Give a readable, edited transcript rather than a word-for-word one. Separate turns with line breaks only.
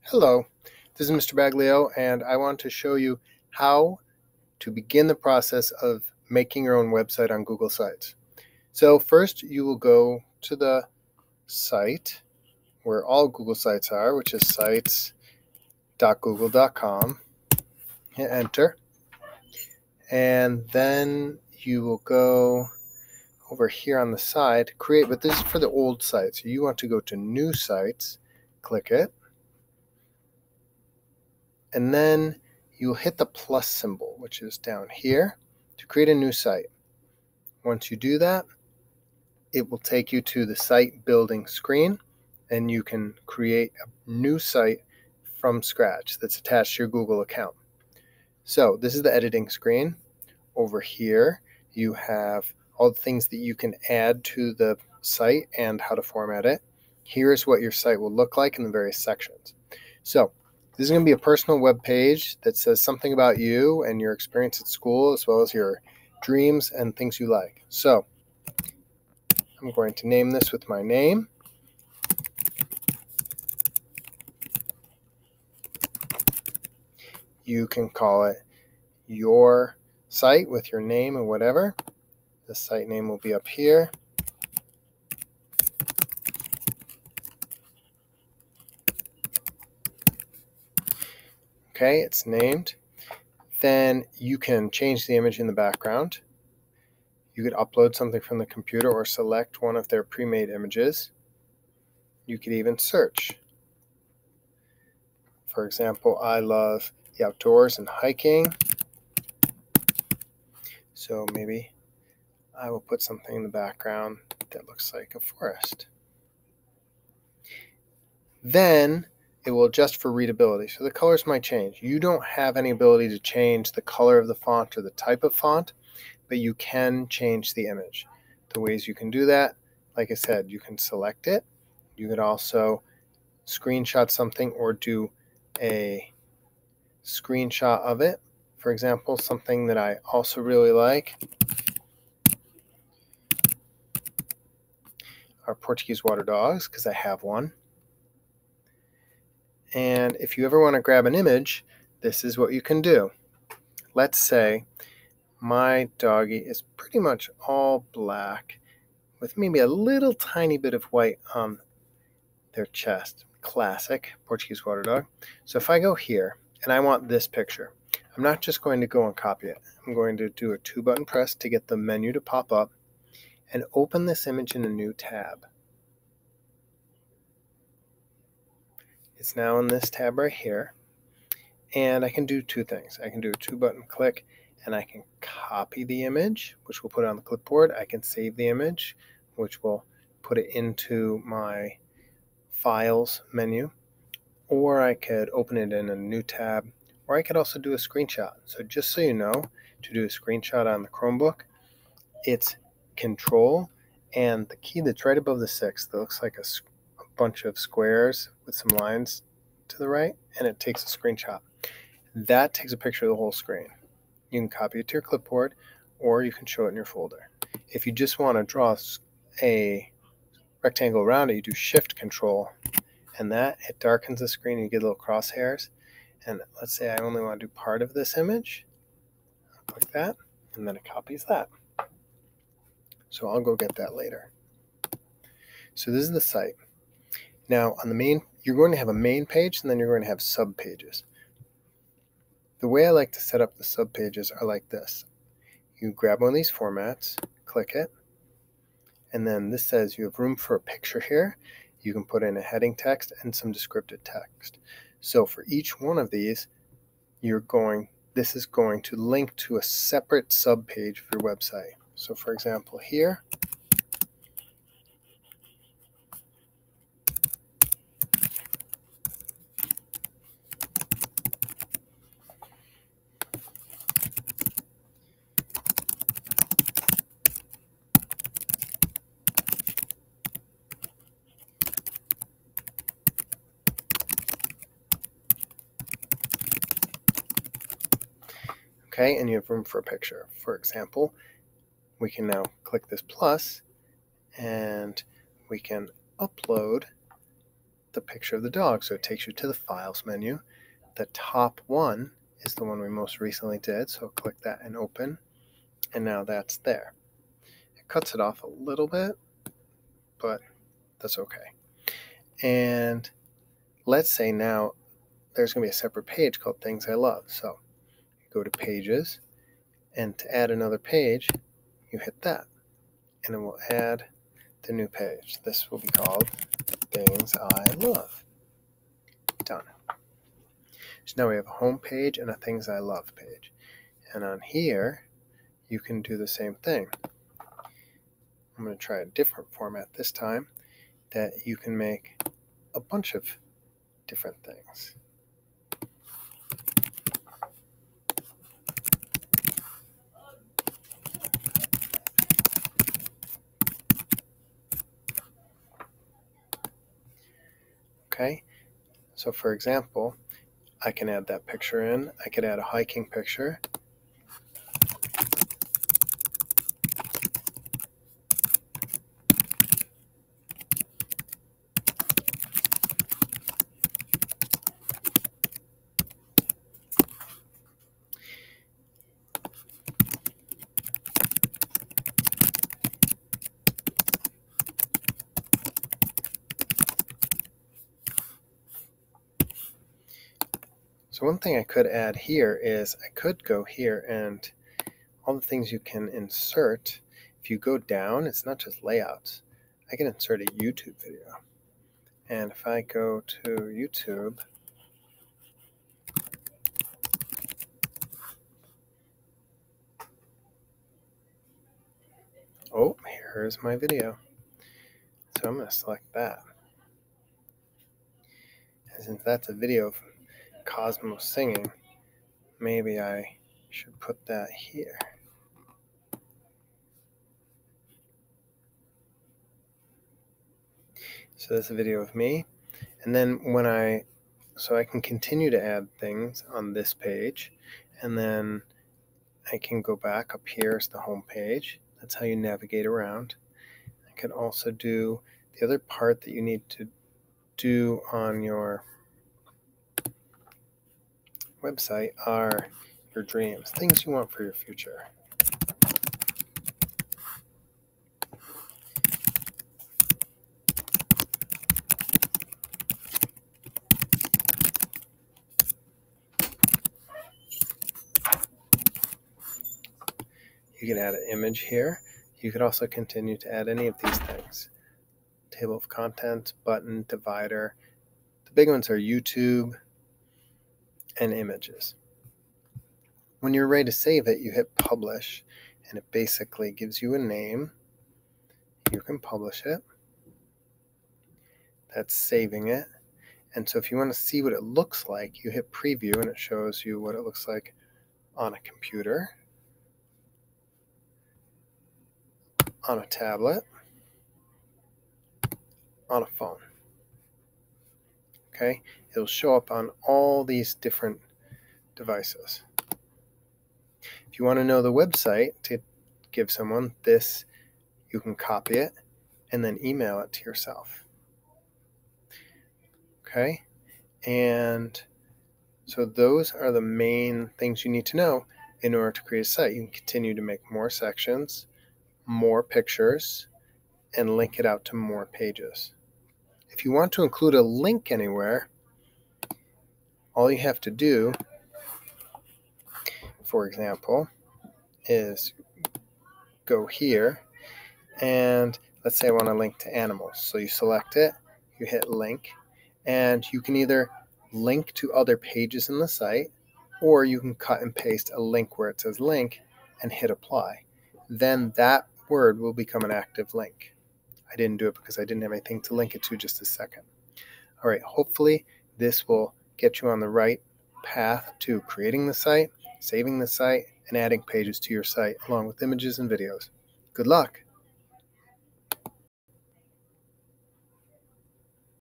Hello, this is Mr. Baglio, and I want to show you how to begin the process of making your own website on Google Sites. So first you will go to the site where all Google Sites are, which is sites.google.com. Hit enter, and then you will go over here on the side, create, but this is for the old sites. So you want to go to New Sites, click it, and then you'll hit the plus symbol, which is down here, to create a new site. Once you do that, it will take you to the site building screen, and you can create a new site from scratch that's attached to your Google account. So this is the editing screen. Over here, you have all the things that you can add to the site and how to format it. Here's what your site will look like in the various sections. So this is going to be a personal web page that says something about you and your experience at school, as well as your dreams and things you like. So I'm going to name this with my name. You can call it your site with your name and whatever. The site name will be up here. Okay, it's named. Then you can change the image in the background. You could upload something from the computer or select one of their pre-made images. You could even search. For example, I love the outdoors and hiking. So maybe I will put something in the background that looks like a forest. Then it will adjust for readability. So the colors might change. You don't have any ability to change the color of the font or the type of font, but you can change the image. The ways you can do that, like I said, you can select it. You could also screenshot something or do a screenshot of it. For example, something that I also really like are Portuguese water dogs, because I have one. And if you ever want to grab an image, this is what you can do. Let's say my doggy is pretty much all black with maybe a little tiny bit of white on their chest. Classic Portuguese water dog. So if I go here and I want this picture, I'm not just going to go and copy it. I'm going to do a 2-button press to get the menu to pop up and open this image in a new tab. It's now in this tab right here, and I can do two things. I can do a 2-button click and I can copy the image, which will put it on the clipboard. I can save the image, which will put it into my Files menu, or I could open it in a new tab, or I could also do a screenshot. So just so you know, to do a screenshot on the Chromebook, it's Control and the key that's right above the 6 that looks like a bunch of squares with some lines to the right, and it takes a screenshot. That takes a picture of the whole screen. You can copy it to your clipboard, or you can show it in your folder. If you just want to draw a rectangle around it, you do Shift Control, and that, it darkens the screen, and you get little crosshairs. And let's say I only want to do part of this image. I'll click that, and then it copies that. So I'll go get that later. So this is the site. Now on the main, you're going to have a main page, and then you're going to have sub pages. The way I like to set up the sub pages are like this. You grab one of these formats, click it, and then this says you have room for a picture here. You can put in a heading text and some descriptive text. So for each one of these, this is going to link to a separate sub page for your website. So for example here, okay, and you have room for a picture. For example, we can now click this plus and we can upload the picture of the dog. So it takes you to the Files menu. The top one is the one we most recently did, so click that and open, and now that's there. It cuts it off a little bit, but that's okay. And let's say now there's going to be a separate page called Things I Love. So you go to Pages, and to add another page, you hit that, and it will add the new page. This will be called Things I Love. Done. So now we have a home page and a Things I Love page. And on here, you can do the same thing. I'm going to try a different format this time that you can make a bunch of different things. Okay, so for example, I can add that picture in. I could add a hiking picture. So one thing I could add here is I could go here and all the things you can insert. If you go down, it's not just layouts. I can insert a YouTube video. And if I go to YouTube, oh, here's my video. So I'm going to select that. And since that's a video of Cosmos singing, maybe I should put that here. So that's a video of me. And then so I can continue to add things on this page, and then I can go back up here is the home page. That's how you navigate around. I can also do the other part that you need to do on your website are your dreams, things you want for your future. You can add an image here. You could also continue to add any of these things. Table of contents, button, divider. The big ones are YouTube and images. When you're ready to save it, you hit publish, and it basically gives you a name. You can publish it. That's saving it. And so if you want to see what it looks like, you hit preview, and it shows you what it looks like on a computer, on a tablet, on a phone. Okay, it'll show up on all these different devices. If you want to know the website to give someone this, you can copy it and then email it to yourself. Okay, and so those are the main things you need to know in order to create a site. You can continue to make more sections, more pictures, and link it out to more pages. If you want to include a link anywhere, all you have to do, for example, is go here, and let's say I want to link to animals. So you select it, you hit link, and you can either link to other pages in the site, or you can cut and paste a link where it says link and hit apply. Then that word will become an active link. I didn't do it because I didn't have anything to link it to just a second. All right, hopefully this will get you on the right path to creating the site, saving the site, and adding pages to your site along with images and videos. Good luck!